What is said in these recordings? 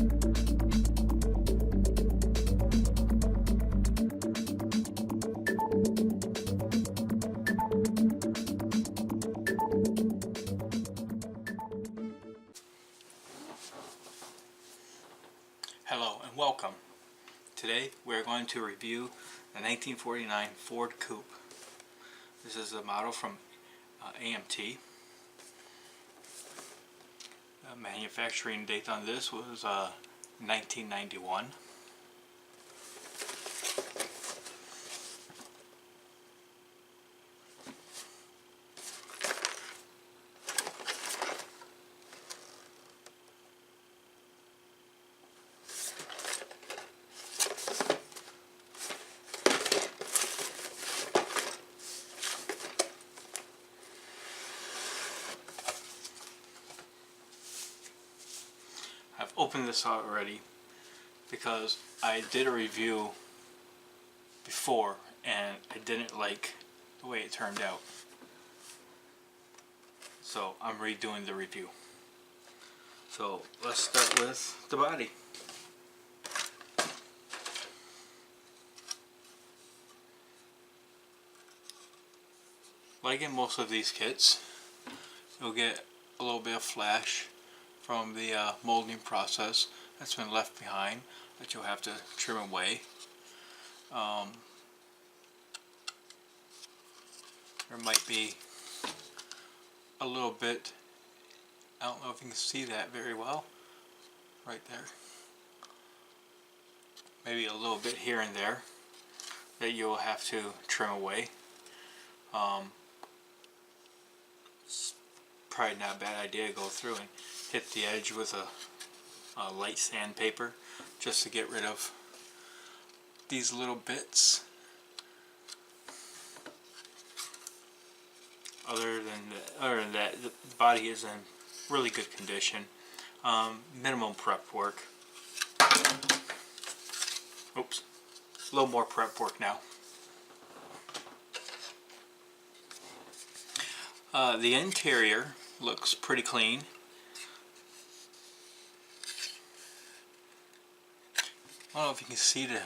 Hello and welcome. Today we're going to review the 1949 Ford Coupe. This is a model from AMT. The manufacturing date on this was 1991. I've opened this already because I did a review before and I didn't like the way it turned out. So I'm redoing the review. So let's start with the body. Like in most of these kits, you'll get a little bit of flash from the molding process that's been left behind that you'll have to trim away. There might be a little bit, I don't know if you can see that very well, right there. Maybe a little bit here and there that you'll have to trim away. It's probably not a bad idea to go through and hit the edge with a light sandpaper just to get rid of these little bits. Other than that, the body is in really good condition. Minimum prep work. Oops, a little more prep work now. The interior looks pretty clean. I don't know if you can see the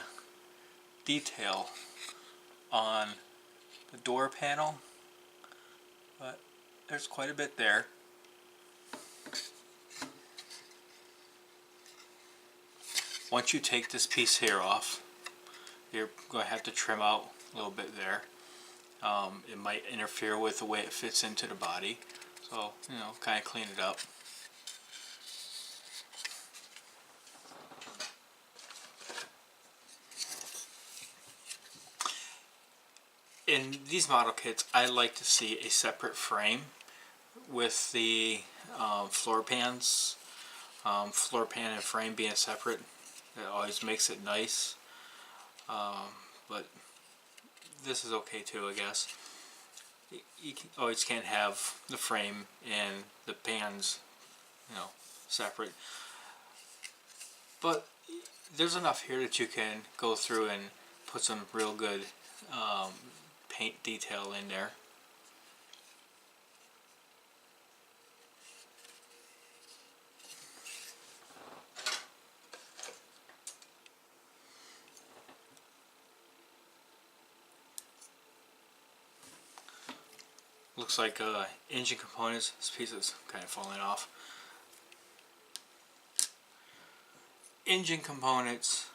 detail on the door panel, but there's quite a bit there. Once you take this piece here off, you're going to have to trim out a little bit there. It might interfere with the way it fits into the body, so kind of clean it up. In these model kits, I like to see a separate frame with the floor pans. Floor pan and frame being separate, it always makes it nice. But this is okay too, I guess. You always can't have the frame and the pans, separate. But there's enough here that you can go through and put some real good paint detail in there. Looks like engine components. This piece is kind of falling off. Engine components,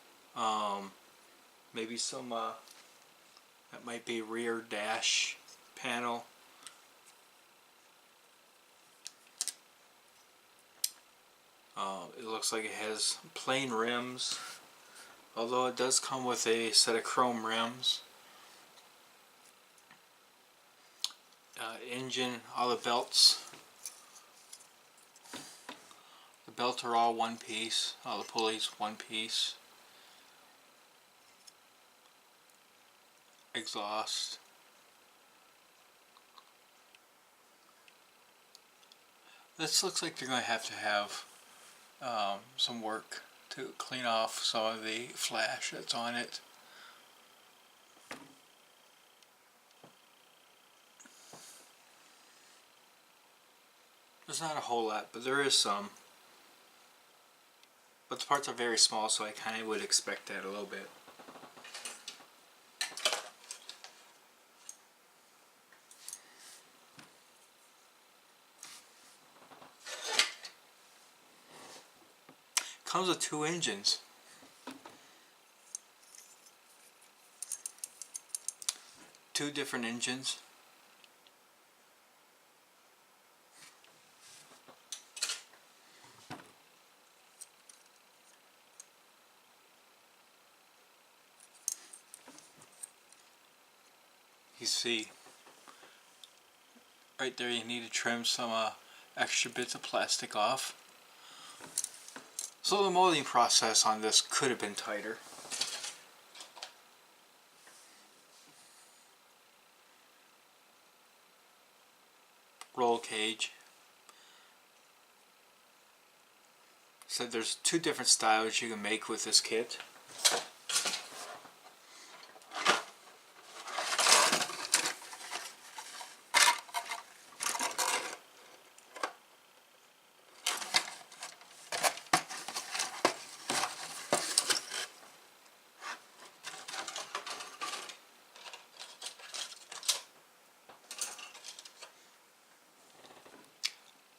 maybe some that might be rear dash panel. It looks like it has plain rims, although it does come with a set of chrome rims. Engine, all the belts. The belts are all one piece, all the pulleys one piece. Exhaust. This looks like they're going to have some work to clean off some of the flash that's on it. There's not a whole lot, but there is some. but the parts are very small, so I kind of would expect that a little bit. Comes with 2 engines. Two different engines. You see, right there you need to trim some extra bits of plastic off. So the molding process on this could have been tighter. Roll cage. So there's 2 different styles you can make with this kit.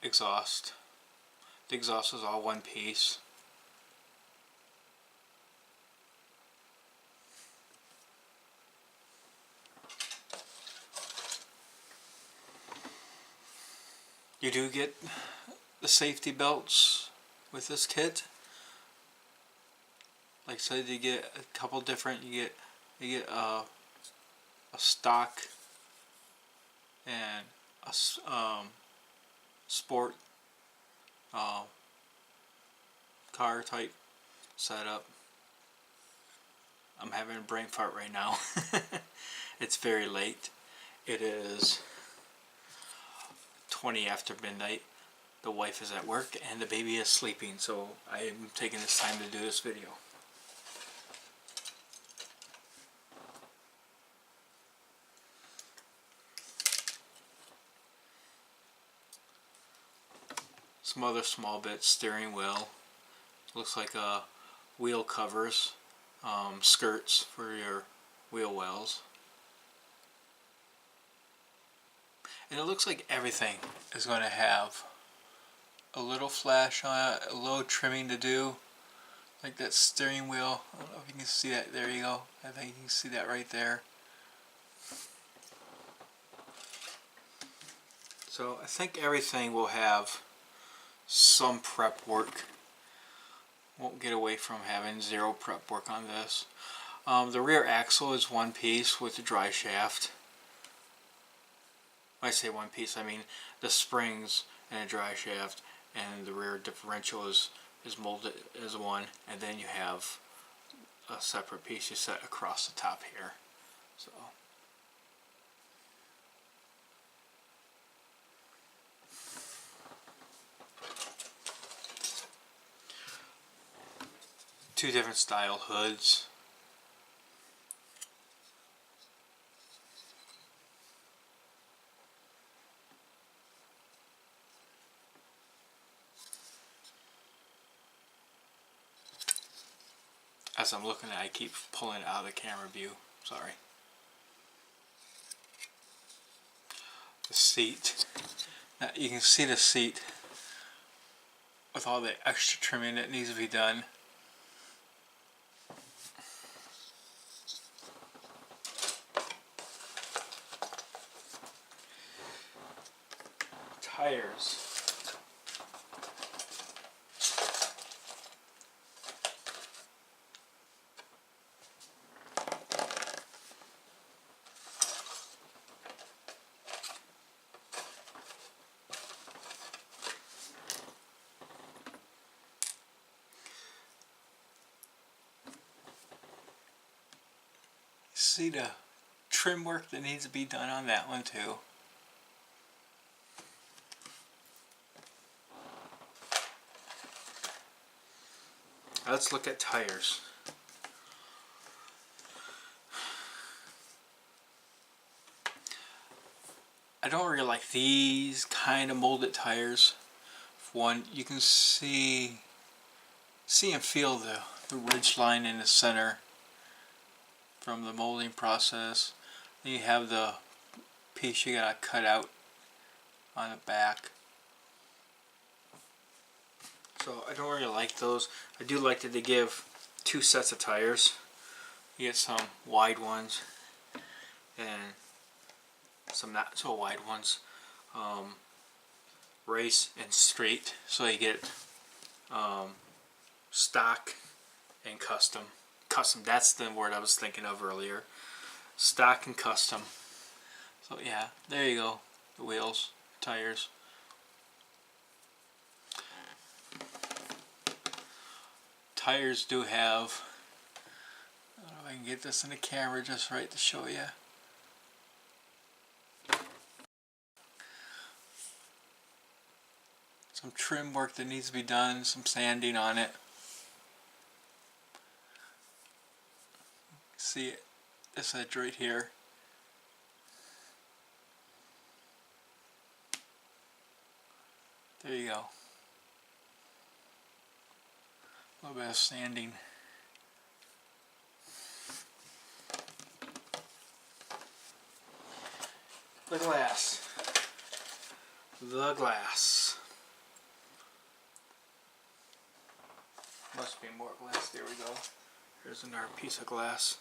Exhaust. The exhaust is all one piece. You do get the safety belts with this kit. Like I said, you get a couple different. You get a stock and a sport car type setup. I'm having a brain fart right now. It's very late. It is 20 after midnight. The wife is at work and the baby is sleeping, so I am taking this time to do this video. Some other small bits, steering wheel, looks like wheel covers, skirts for your wheel wells. And it looks like everything is going to have a little flash on it, a little trimming to do, like that steering wheel. I don't know if you can see that. There you go. I think you can see that right there. So I think everything will have some prep work. Won't get away from having 0 prep work on this. The rear axle is one piece with the dry shaft. When I say one piece, I mean the springs and a dry shaft, and the rear differential is molded as one, and then you have a separate piece you set across the top here. So two different style hoods. As I'm looking at it, I keep pulling it out of the camera view. Sorry. The seat. Now you can see the seat with all the extra trimming that needs to be done. Tires. See the trim work that needs to be done on that one too. Let's look at tires. I don't really like these kind of molded tires. For one, you can see see and feel the ridge line in the center from the molding process. Then you have the piece you gotta cut out on the back. So I don't really like those. I do like that they give 2 sets of tires. You get some wide ones and some not so wide ones. Race and straight. So you get stock and custom. Custom, that's the word I was thinking of earlier. Stock and custom. So yeah, there you go. The wheels, tires. Tires do have, I don't know if I can get this in the camera just right to show you. Some trim work that needs to be done, some sanding on it. See it, this edge right here. There you go. A little bit of sanding. The glass. The glass. Must be more glass. There we go. Here's another piece of glass.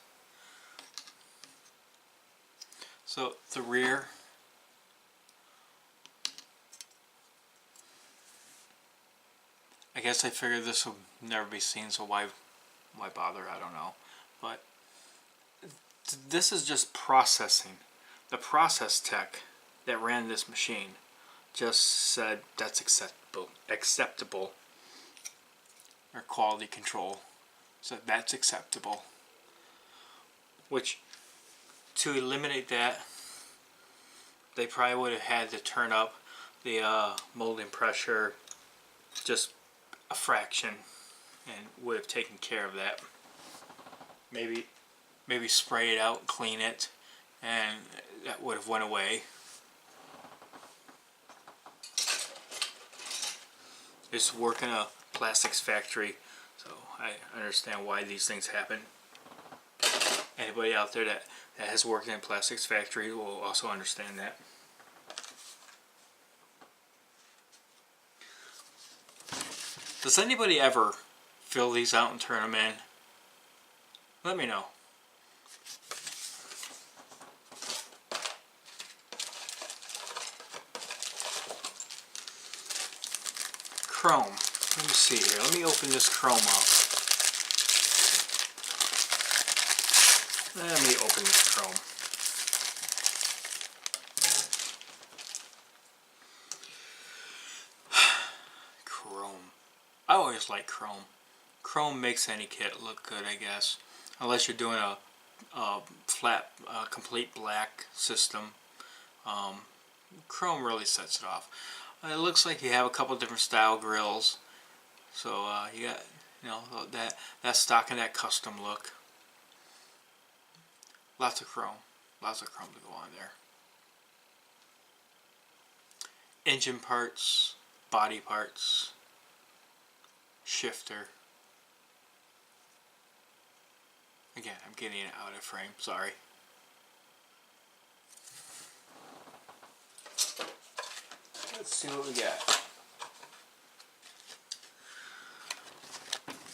So the rear. I guess I figured this will never be seen, so why bother? I don't know. But this is just processing. The process tech that ran this machine just said that's acceptable, or quality control. So that's acceptable. Which, to eliminate that, they probably would have had to turn up the molding pressure just a fraction, and would have taken care of that. Maybe spray it out, clean it, and that would have went away. I used to work in a plastics factory, so I understand why these things happen. Anybody out there that has worked in a plastics factory will also understand that. Does anybody ever fill these out and turn them in? Let me know. Chrome. Let me see here. Let me open this chrome up. Let me open this chrome. Chrome. I always like chrome. Chrome makes any kit look good, I guess. Unless you're doing a flat, complete black system. Chrome really sets it off. It looks like you have a couple different style grills. So you got, that stock and that custom look. Lots of chrome to go on there. Engine parts, body parts, shifter. Again, I'm getting it out of frame, sorry. Let's see what we got.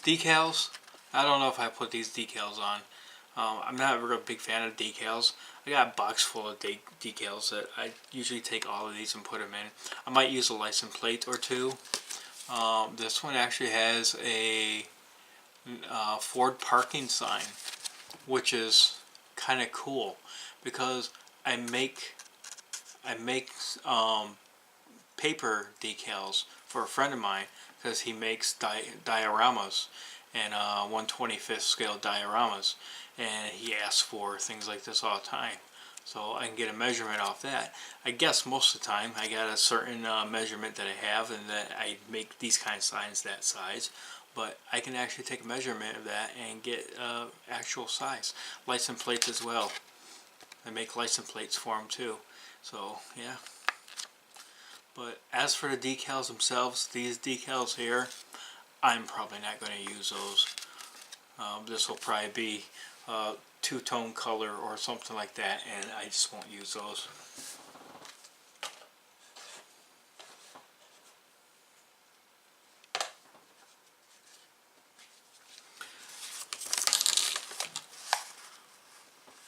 Decals. I don't know if I put these decals on. I'm not a real big fan of decals. I got a box full of decals that I usually take all of these and put them in. I might use a license plate or two. This one actually has a Ford parking sign, which is kind of cool because I make paper decals for a friend of mine because he makes dioramas and 1/25th scale dioramas, and he asks for things like this all the time, so I can get a measurement off that. I guess most of the time I got a certain measurement that I have and that I make these kind of signs that size, but I can actually take a measurement of that and get actual size. License plates as well. I make license plates for them too, so yeah. But as for the decals themselves, these decals here, I'm probably not going to use those. This will probably be two-tone color or something like that, and I just won't use those.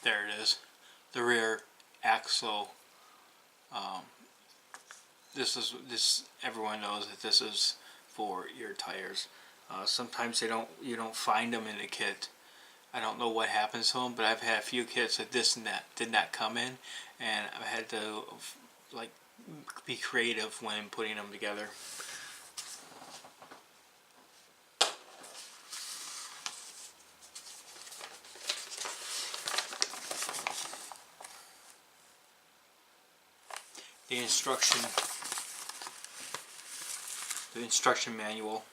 There it is, the rear axle. This everyone knows that this is for your tires. Sometimes you don't find them in the kit. I don't know what happens to them, but I've had a few kits that this and that did not come in, and I've had to like be creative when putting them together. The instruction manual.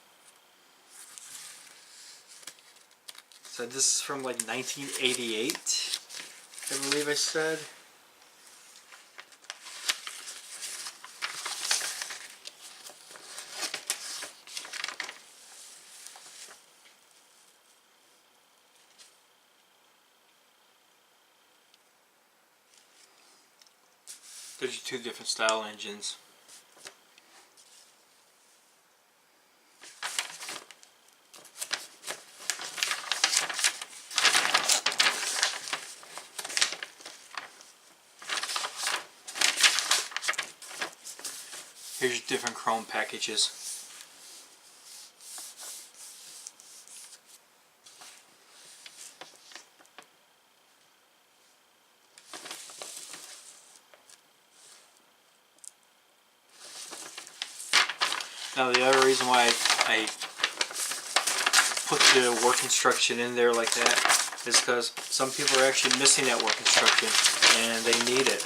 So this is from like 1988, I believe I said. There's your two different style engines. Here's your different chrome packages. Now the other reason why I put the work instruction in there like that is because some people are actually missing that work instruction and they need it.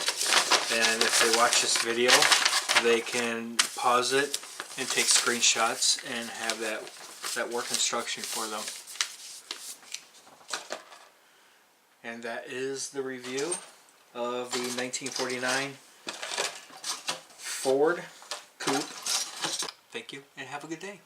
And if they watch this video, they can pause it and take screenshots and have that work instruction for them. And that is the review of the 1949 Ford Coupe. Thank you and have a good day.